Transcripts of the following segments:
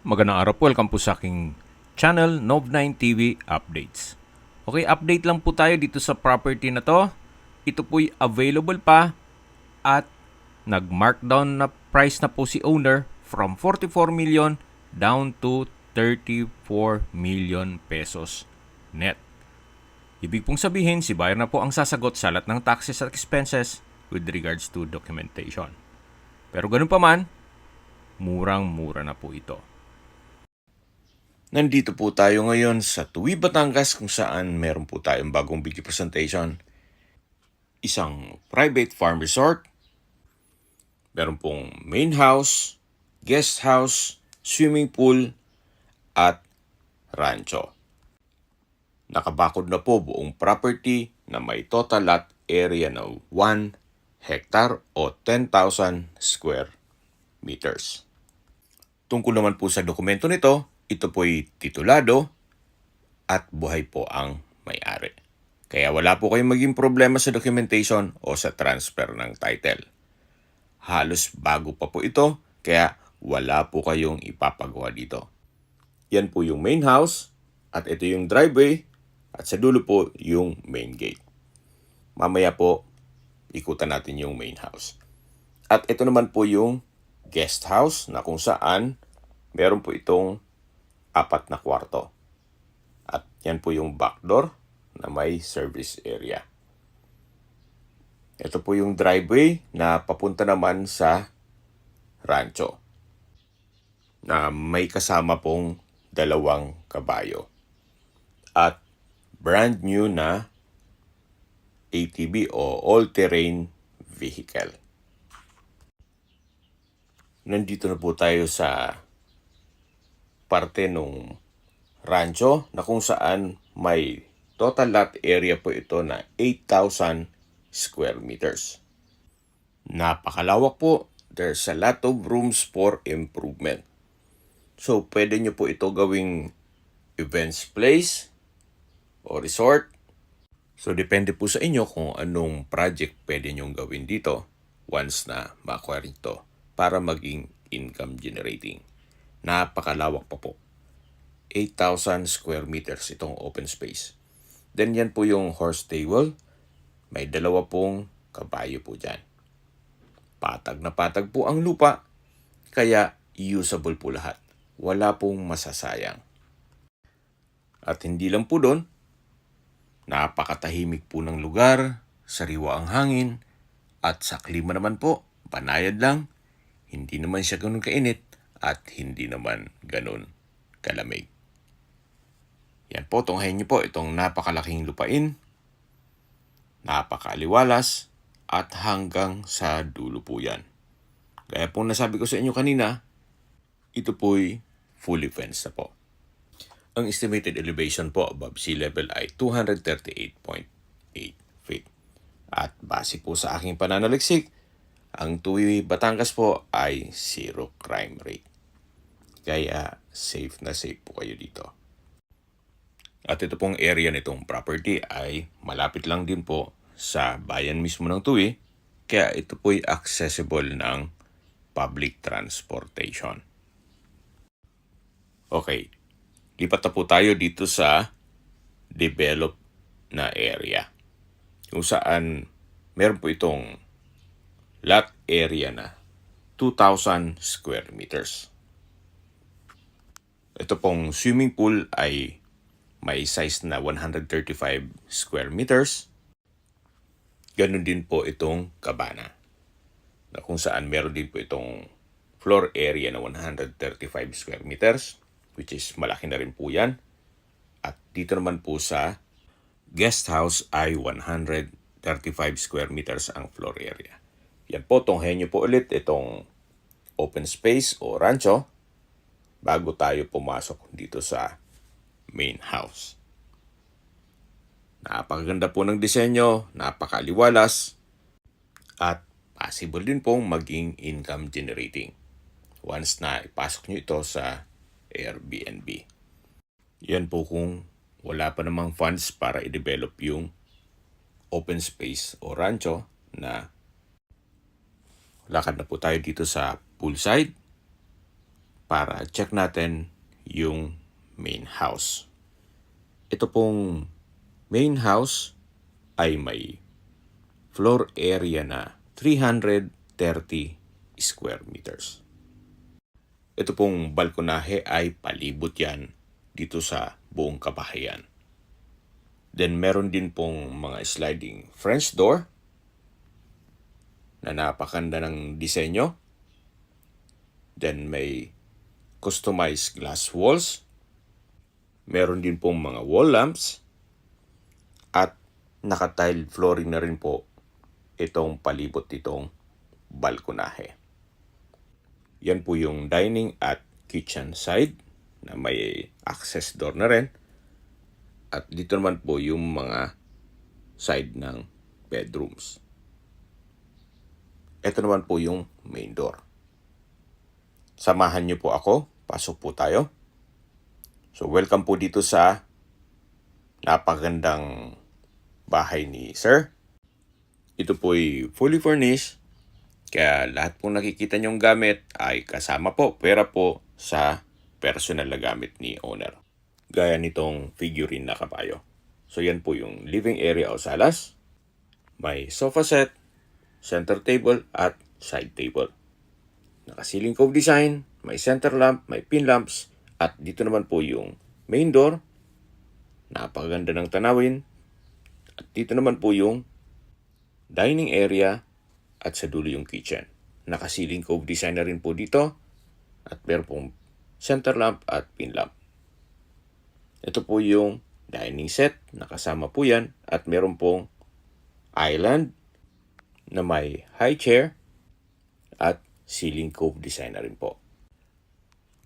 Magandang araw po. Welcome po sa aking channel, Nov9 TV Updates. Okay, update lang po tayo dito sa property na to. Ito po'y available pa at nag-markdown na price na po si owner from 44 million down to 34 million pesos net. Ibig pong sabihin, si buyer na po ang sasagot sa lahat ng taxes at expenses with regards to documentation. Pero ganun pa man, murang-mura na po ito. Nandito po tayo ngayon sa Tuwi, Batangas kung saan meron po tayong bagong video presentation. Isang private farm resort. Meron pong main house, guest house, swimming pool, at rancho. Nakabakod na po buong property na may total lot area na 1 hectare o 10,000 square meters. Tungkol naman po sa dokumento nito, ito po'y titulado at buhay po ang may-ari. Kaya wala po kayong maging problema sa documentation o sa transfer ng title. Halos bago pa po ito, kaya wala po kayong ipapagawa dito. Yan po yung main house at ito yung driveway at sa dulo po yung main gate. Mamaya po, ikutan natin yung main house. At ito naman po yung guest house na kung saan meron po itong 4 na kwarto. At yan po yung back door na may service area. Ito po yung driveway na papunta naman sa rancho na may kasama pong 2 kabayo. At brand new na ATV o all-terrain vehicle. Nandito na po tayo sa parte nung rancho na kung saan may total lot area po ito na 8,000 square meters. Napakalawak po. There's a lot of rooms for improvement. So, pwede nyo po ito gawing events place o resort. So, depende po sa inyo kung anong project pwede nyong gawin dito once na ma-acquire ito para maging income generating. Napakalawak pa po. 8,000 square meters itong open space. Then yan po yung horse stable. May 2 pong kabayo po dyan. Patag na patag po ang lupa, kaya usable po lahat. Wala pong masasayang. At hindi lang po doon, napakatahimik po ng lugar, sariwa ang hangin, at sa klima naman po, banayad lang, hindi naman siya ganun kainit, at hindi naman ganun kalamig. Yan po, tunghayin niyo po itong napakalaking lupain, napakaliwalas, at hanggang sa dulo po yan. Gaya pong nasabi ko sa inyo kanina, ito po'y fully fenced na po. Ang estimated elevation po above sea level ay 238.8 feet. At base po sa aking pananaliksik, ang Tuwi, Batangas po ay 0 crime rate. Kaya safe na safe po kayo dito. At ito pong area nitong property ay malapit lang din po sa bayan mismo ng Tuwi. Kaya ito po'y accessible ng public transportation. Okay, lipat na po tayo dito sa developed na area. Kung saan meron po itong lot area na 2,000 square meters. Ito pong swimming pool ay may size na 135 square meters. Ganon din po itong kabana, na kung saan meron din po itong floor area na 135 square meters, which is malaki na rin po yan. At dito naman po sa guest house ay 135 square meters ang floor area. Yan po, tunghayin nyo po ulit itong open space o rancho bago tayo pumasok dito sa main house. Napakaganda po ng disenyo, napakaliwalas, at possible din pong maging income generating once na ipasok nyo ito sa Airbnb. Yan po kung wala pa namang funds para i-develop yung open space o rancho na lakad na po tayo dito sa poolside. para check natin yung main house. Ito pong main house ay may floor area na 330 square meters. Ito pong balkonahe ay palibot yan dito sa buong kabahayan. Then meron din pong mga sliding French door na napakanda ng disenyo. Then may customized glass walls. Meron din pong mga wall lamps. At naka-tile flooring na rin po itong palibot itong balkonahe. Yan po yung dining at kitchen side na may access door na rin. At dito naman po yung mga side ng bedrooms. Ito naman po yung main door. Samahan niyo po ako. Pasok po tayo. So welcome po dito sa napagandang bahay ni Sir. Ito po ay fully furnished. Kaya lahat pong nakikita niyong gamit ay kasama po, pera po sa personal na gamit ni owner. Gaya nitong figurine na kabayo. So yan po yung living area o salas. May sofa set, center table at side table. Naka-ceiling cove design, may center lamp, may pin lamps. At dito naman po yung main door. Napakaganda ng tanawin. At dito naman po yung dining area at sa dulo yung kitchen. Naka-ceiling cove design na rin po dito. At meron pong center lamp at pin lamp. Ito po yung dining set. Nakasama po yan. At meron pong island na may high chair at ceiling cove design na rin po.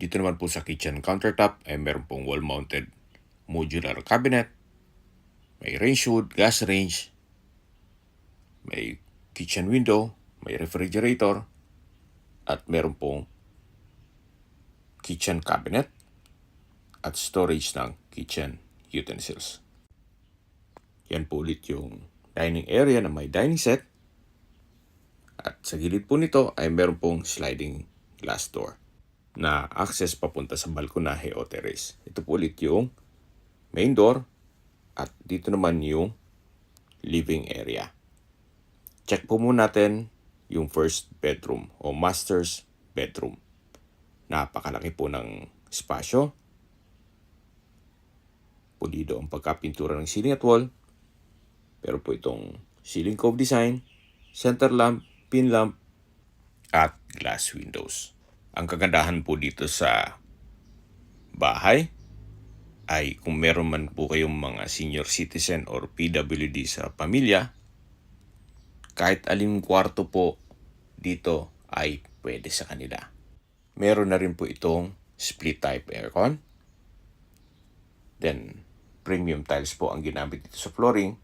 Dito naman po sa kitchen countertop ay meron pong wall-mounted modular cabinet. May range hood, gas range. May kitchen window, may refrigerator. At meron pong kitchen cabinet at storage ng kitchen utensils. Yan po ulit yung dining area na may dining set. At sa gilid po nito ay meron pong sliding glass door na access papunta sa balkonahe o terrace. Ito po ulit yung main door at dito naman yung living area. Check po muna natin yung first bedroom o master's bedroom. Napakalaki po ng espasyo. Pulido ang pagkapintura ng ceiling at wall. Pero po itong ceiling cove design, center lamp, pin lamp, at glass windows. Ang kagandahan po dito sa bahay ay kung meron man po kayong mga senior citizen or PWD sa pamilya, kahit aling kwarto po dito ay pwede sa kanila. Meron na rin po itong split type aircon. Then, premium tiles po ang ginamit dito sa flooring.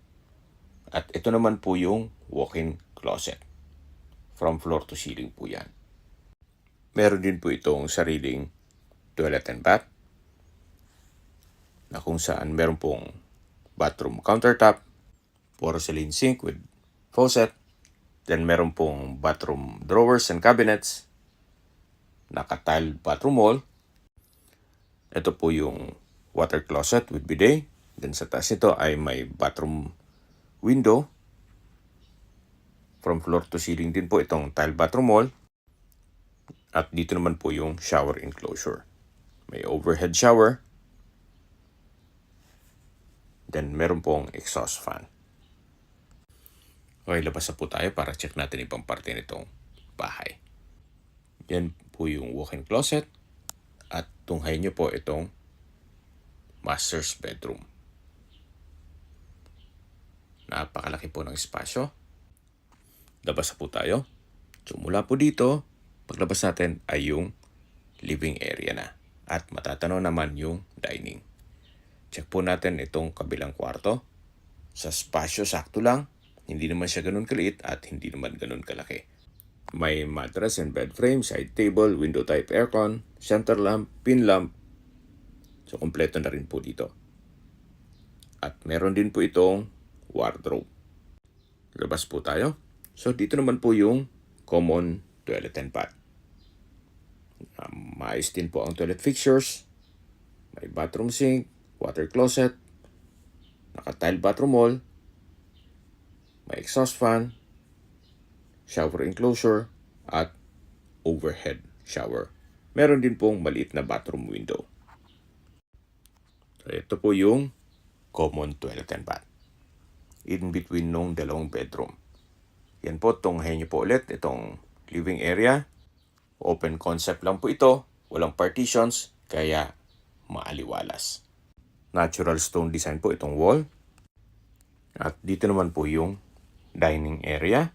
At ito naman po yung walk-in closet. From floor to ceiling po yan. Meron din po itong sariling toilet and bath na kung saan meron pong bathroom countertop, porcelain sink with faucet, then meron pong bathroom drawers and cabinets, naka-tile bathroom wall. Ito po yung water closet with bidet. Then sa taas nito ay may bathroom window. From floor to ceiling din po itong tile bathroom wall. At dito naman po yung shower enclosure. May overhead shower. Then meron pong exhaust fan. Okay, labas na po tayo para check natin ibang parte nitong bahay. Yan po yung walk-in closet. At tunghayin nyo po itong master's bedroom. Napakalaki po ng espasyo. Labas na po tayo. So mula po dito, paglabas natin ay yung living area na. At matatanaw naman yung dining. Check po natin itong kabilang kwarto. Sa espasyo, sakto lang. Hindi naman siya ganun kaliit at hindi naman ganun kalaki. May mattress and bed frame, side table, window type aircon, center lamp, pin lamp. So kompleto na rin po dito. At meron din po itong wardrobe. Labas po tayo. So dito naman po yung common toilet and bath. Maayos din po ang toilet fixtures. May bathroom sink, water closet, naka-tile bathroom wall, may exhaust fan, shower enclosure, at overhead shower. Meron din pong maliit na bathroom window. So, ito po yung common toilet and bath. In between nung dalawang bedroom. Yan po, tunghayin niyo po ulit itong living area. Open concept lang po ito. Walang partitions, kaya maaliwalas. Natural stone design po itong wall. At dito naman po yung dining area.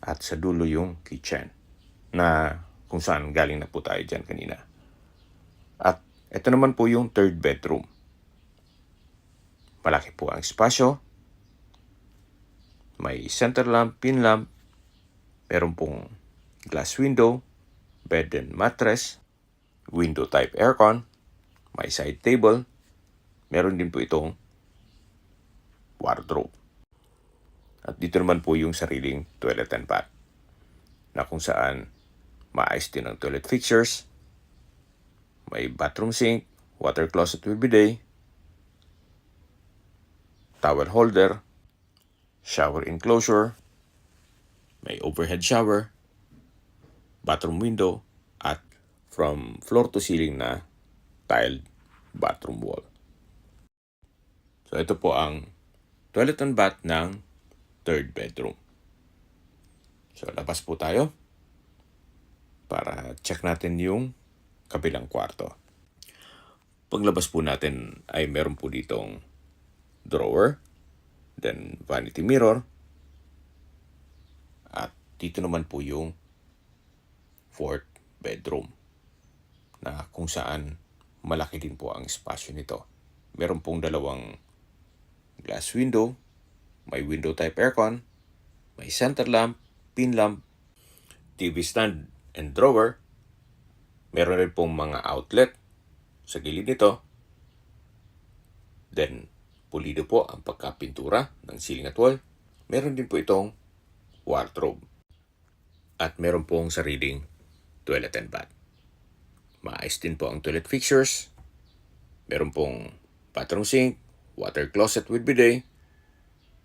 At sa dulo yung kitchen. Na kung saan galing na po tayo dyan kanina. At ito naman po yung third bedroom. Malaki po ang espasyo. May center lamp, pin lamp. Meron pong glass window, bed and mattress, window type aircon, may side table. Meron din po itong wardrobe. At dito naman po yung sariling toilet and bath. Na kung saan maayos din ang toilet fixtures. May bathroom sink, water closet with bidet, towel holder, shower enclosure, may overhead shower, bathroom window, at from floor to ceiling na tiled bathroom wall. So ito po ang toilet and bath ng third bedroom. So labas po tayo para check natin yung kabilang kwarto. Paglabas po natin ay meron po ditong drawer, then vanity mirror, at dito naman po yung fourth bedroom na kung saan malaki din po ang espasyo nito. Meron pong dalawang glass window, may window type aircon, may center lamp, pin lamp, TV stand and drawer. Meron rin pong mga outlet sa gilid nito. Then, pulido po ang pagkapintura ng ceiling at wall. Meron din po itong wardrobe. At meron pong sariling toilet and bath. Maayos din po ang toilet fixtures. Meron pong bathroom sink, water closet with bidet,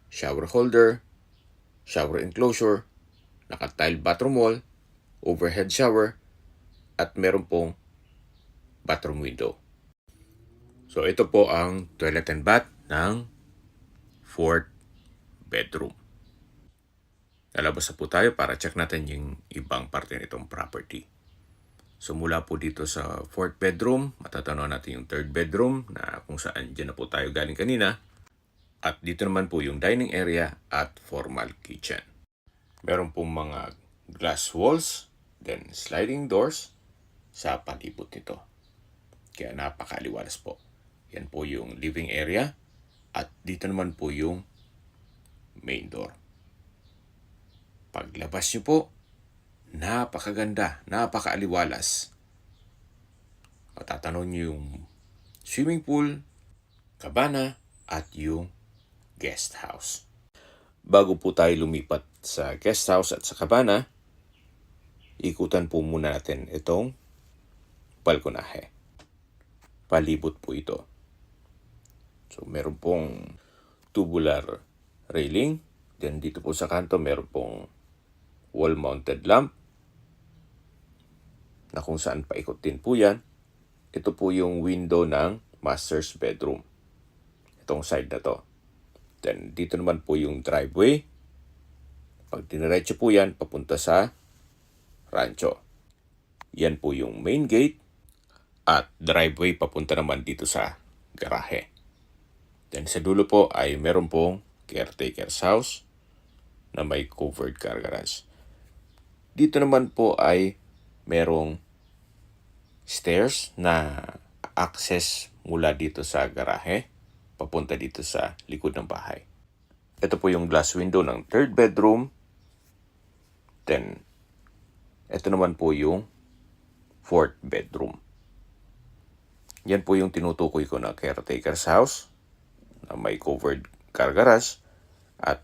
shower holder, shower enclosure, naka-tile bathroom wall, overhead shower, at meron pong bathroom window. So ito po ang toilet and bath ng fourth bedroom. Lalabas na po tayo para check natin yung ibang parte nitong property. So mula po dito sa fourth bedroom, matatanaw natin yung third bedroom na kung saan dyan na po tayo galing kanina. At dito naman po yung dining area at formal kitchen. Meron pong mga glass walls, then sliding doors sa palibot nito. Kaya napakaliwalas po. Yan po yung living area at dito naman po yung main door. Paglabas nyo po, napakaganda, napakaaliwalas. Matatanaw nyo yung swimming pool, cabana, at yung guest house. Bago po tayo lumipat sa guest house at sa cabana, ikutan po muna natin itong balkonahe. Palibot po ito. So meron pong tubular railing. Then dito po sa kanto meron pong wall-mounted lamp na kung saan paikot din po yan. Ito po yung window ng master's bedroom. Itong side na to. Then dito naman po yung driveway. Pag diniretso po yan, papunta sa rancho. Yan po yung main gate. At driveway papunta naman dito sa garahe. Then sa dulo po ay meron pong caretaker's house na may covered car garage. Dito naman po ay merong stairs na access mula dito sa garahe papunta dito sa likod ng bahay. Ito po yung glass window ng third bedroom. Then, ito naman po yung fourth bedroom. Yan po yung tinutukoy ko na caretaker's house na may covered car garage. At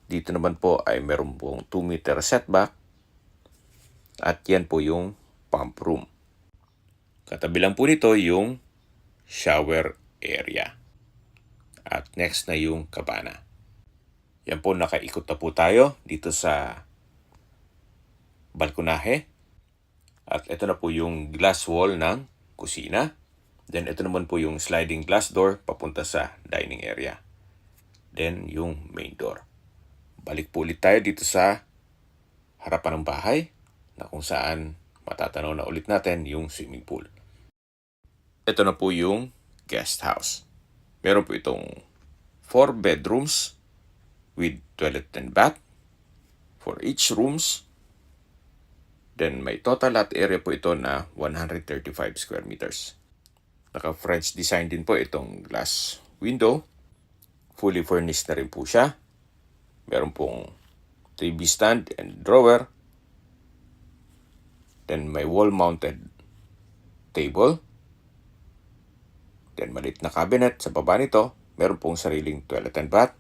dito naman po ay meron pong 2 meter setback. At yan po yung pump room Katabi lang po nito yung shower area. At next na yung kabana. Yan po, nakaikot na po tayo dito sa balkonahe. At ito na po yung glass wall ng kusina. Then ito naman po yung sliding glass door papunta sa dining area. Then yung main door. Balik po ulit tayo dito sa harapan ng bahay na kung saan matatanaw na ulit natin yung swimming pool. Ito na po yung guest house. Meron po itong 4 bedrooms with toilet and bath for each rooms. Then may total lot area po ito na 135 square meters. Naka-French design din po itong glass window. Fully furnished na rin po siya. Meron pong TV stand and drawer. Then may wall-mounted table. Then maliit na cabinet sa baba nito. Meron pong sariling toilet and bath.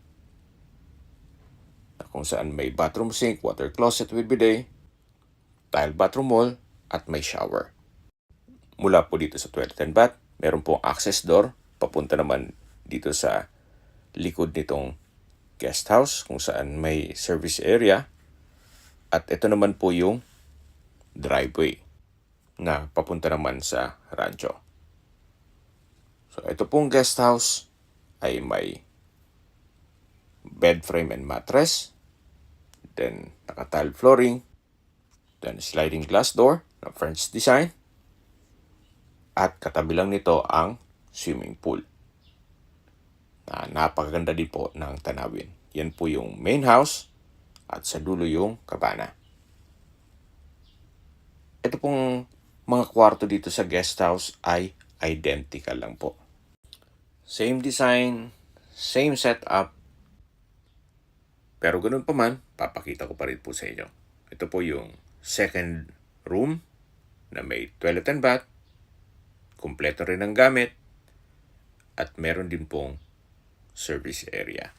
Na kung saan may bathroom sink, water closet with bidet, tile bathroom wall, at may shower. Mula po dito sa toilet and bath, meron pong access door. Papunta naman dito sa likod nitong guest house kung saan may service area. At ito naman po yung driveway na papunta naman sa rancho. So ito pong guest house ay may bed frame and mattress, then naka-tile flooring, then sliding glass door na French design, at katabi lang nito ang swimming pool na napakaganda din po ng tanawin. Yan po yung main house at sa dulo yung kabana. Ito pong mga kwarto dito sa guest house ay identical lang po. Same design, same setup. Pero ganun pa man, papakita ko pa rin po sa inyo. Ito po yung second room na may toilet and bath. Kumpleto rin ang gamit. At meron din pong service area.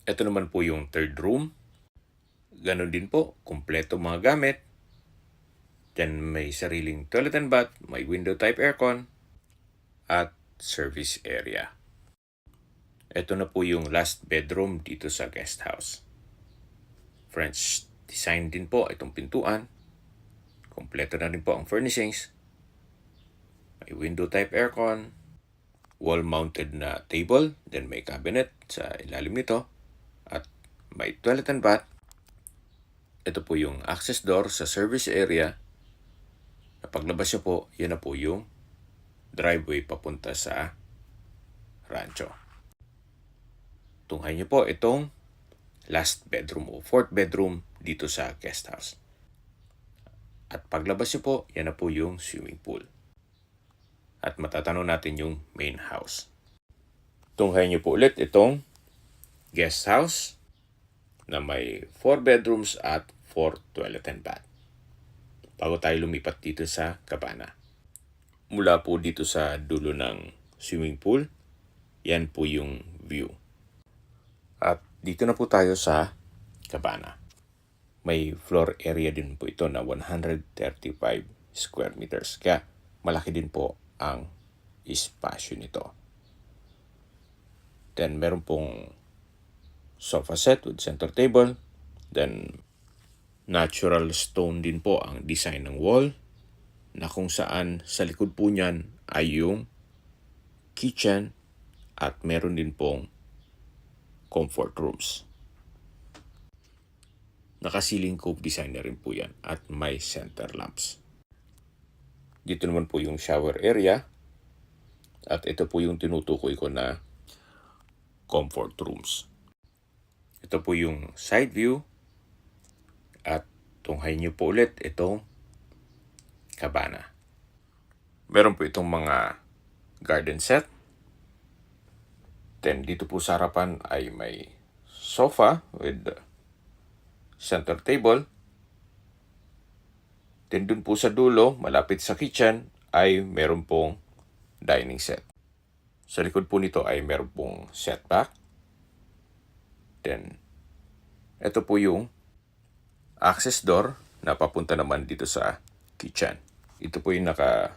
Ito naman po yung third room. Ganon din po, kumpleto mga gamit. Then may sariling toilet and bath, may window type aircon, at service area. Ito na po yung last bedroom dito sa guest house. French design din po itong pintuan. Kompleto na rin po ang furnishings. May window type aircon, wall-mounted na table, then may cabinet sa ilalim nito, at may toilet and bath. Ito po yung access door sa service area. Na paglabas nyo po, yan na po yung driveway papunta sa rancho. Tunghayan nyo po itong last bedroom o fourth bedroom dito sa guest house. At paglabas nyo po, yan na po yung swimming pool. At matatanaw natin yung main house. Tunghayan nyo po ulit itong guest house na may 4 bedrooms at 4 toilet and bath. Bago tayo lumipat dito sa kabana. Mula po dito sa dulo ng swimming pool, yan po yung view. At dito na po tayo sa kabana. May floor area din po ito na 135 square meters. Kaya malaki din po ang espasyo nito. Then meron pong sofa set with center table. Then natural stone din po ang design ng wall na kung saan sa likod po niyan ay yung kitchen at meron din pong comfort rooms. Naka-ceiling cove design na rin po yan at may center lamps. Dito naman po yung shower area at ito po yung tinutukoy ko na comfort rooms. Ito po yung side view at tunghayin nyo po ulit itong kabana. Meron po itong mga garden set. Then dito po sa harapan ay may sofa with center table. Then dun po sa dulo, malapit sa kitchen, ay meron pong dining set. Sa likod po nito ay meron pong setback. Then, ito po yung access door na papunta naman dito sa kitchen. Ito po yung naka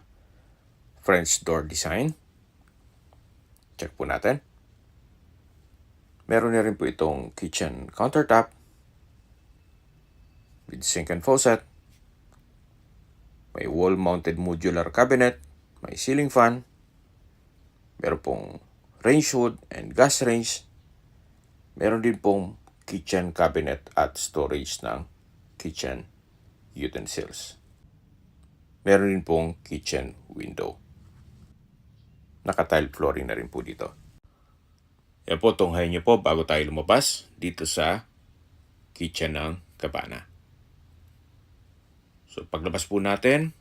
French door design. Check po natin. Meron na rin po itong kitchen countertop with sink and faucet. May wall-mounted modular cabinet. May ceiling fan. Meron pong range hood and gas range. Meron din pong kitchen cabinet at storage ng kitchen utensils. Meron din pong kitchen window. Naka-tile flooring na rin po dito. Yan po, tunghayin niyo po bago tayo lumabas dito sa kitchen ng Cabana. So paglabas po natin,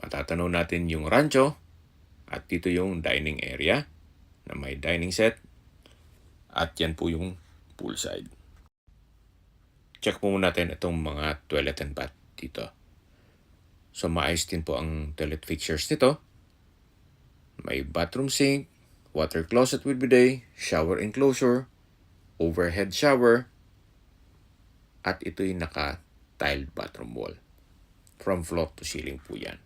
matatanaw natin yung rancho at dito yung dining area na may dining set at yan po yung poolside. Check po muna natin itong mga toilet and bath dito. So maayos din po ang toilet fixtures nito. May bathroom sink, water closet with bidet, shower enclosure, overhead shower, at ito'y naka-tiled bathroom wall. From floor to ceiling po yan.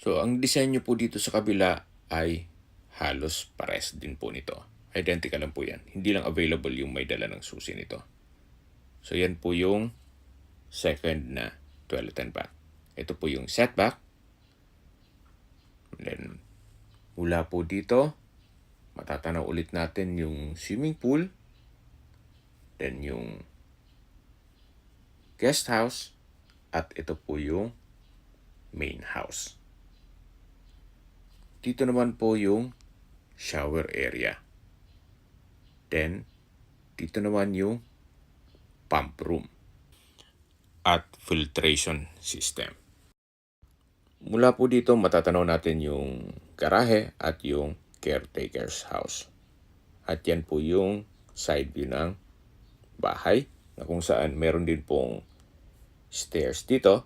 So, ang disenyo po dito sa kabila ay halos pares din po nito. Identical lang po yan. Hindi lang available yung may dala ng susi nito. So, yan po yung second na toilet and bath. Ito po yung setback. And then, mula po dito, matatanaw ulit natin yung swimming pool. Then yung guest house. At ito po yung main house. Dito naman po yung shower area. Then, dito naman yung pump room. At filtration system. Mula po dito, matatanaw natin yung garahe at yung caretaker's house. At yan po yung side view ng bahay na kung saan meron din pong stairs dito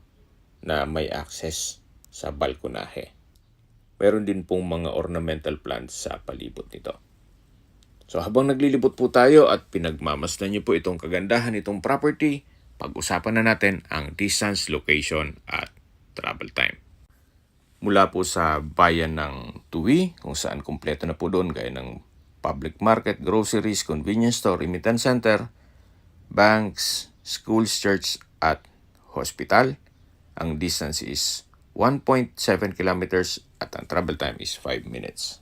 na may access sa balkonahe. Meron din pong mga ornamental plants sa palibot nito. So habang naglilibot po tayo at pinagmamasdan niyo po itong kagandahan nitong property, pag-usapan na natin ang distance, location at travel time. Mula po sa bayan ng Tuwi, kung saan kumpleto na po doon gaya ng public market, groceries, convenience store, remittance center, banks, schools, church, at hospital. Ang distance is 1.7 kilometers at ang travel time is 5 minutes.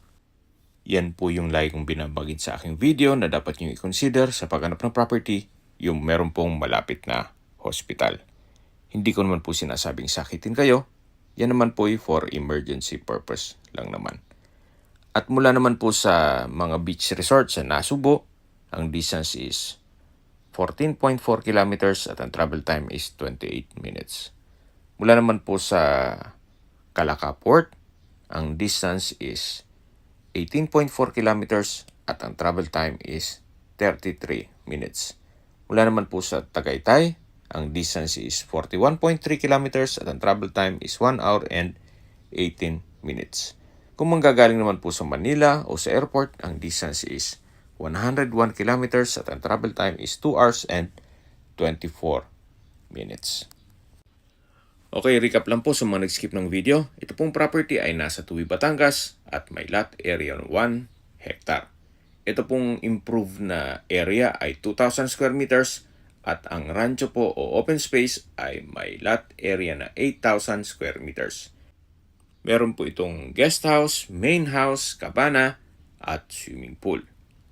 Yan po yung lagi kong binabagin sa aking video na dapat nyo i-consider sa paghanap ng property, yung meron pong malapit na hospital. Hindi ko naman po sinasabing sakitin kayo. Yan naman po for emergency purpose lang naman. At mula naman po sa mga beach resort sa Nasugbo, ang distance is 14.4 kilometers at ang travel time is 28 minutes. Mula naman po sa Calaca Port, ang distance is 18.4 kilometers at ang travel time is 33 minutes. Mula naman po sa Tagaytay, ang distance is 41.3 kilometers at ang travel time is 1 hour and 18 minutes. Kung manggagaling naman po sa Manila o sa airport, ang distance is 101 kilometers at ang travel time is 2 hours and 24 minutes. Okay, recap lang po sa mga nag-skip ng video. Ito pong property ay nasa Tuwi, Batangas at may lot area ng 1 hectare. Ito pong improved na area ay 2,000 square meters at ang rancho po o open space ay may lot area na 8,000 square meters. Meron po itong guest house, main house, cabana at swimming pool.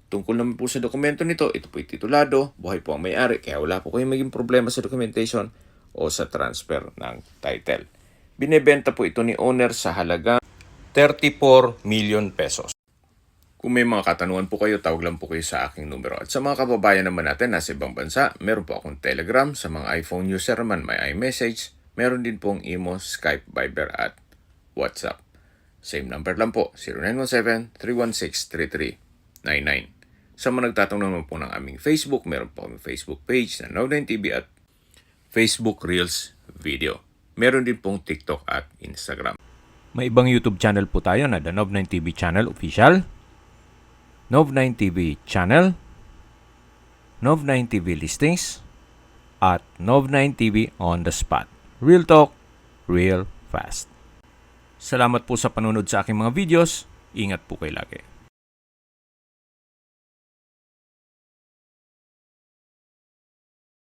Tungkol naman po sa dokumento nito, ito po titulado, buhay po ang may-ari kaya wala po kayong maging problema sa documentation o sa transfer ng title. Binebenta po ito ni owner sa halaga 34 million pesos. Kung may mga katanungan po kayo, tawag lang po kayo sa aking numero. At sa mga kababayan naman natin nasa ibang bansa, meron po akong Telegram. Sa mga iPhone user naman, may iMessage. Meron din pong Imo, Skype, Viber at WhatsApp. Same number lang po, 0917-316-3399. Sa mga nagtatanong naman po ng aming Facebook, meron po aming Facebook page na Nov9TV at Facebook Reels Video. Meron din pong TikTok at Instagram. May ibang YouTube channel po tayo na The Nov9TV Channel Official, Nov9TV Channel, Nov9TV Listings, at Nov9TV On The Spot. Real talk, real fast. Salamat po sa panunod sa aking mga videos. Ingat po kayo lagi.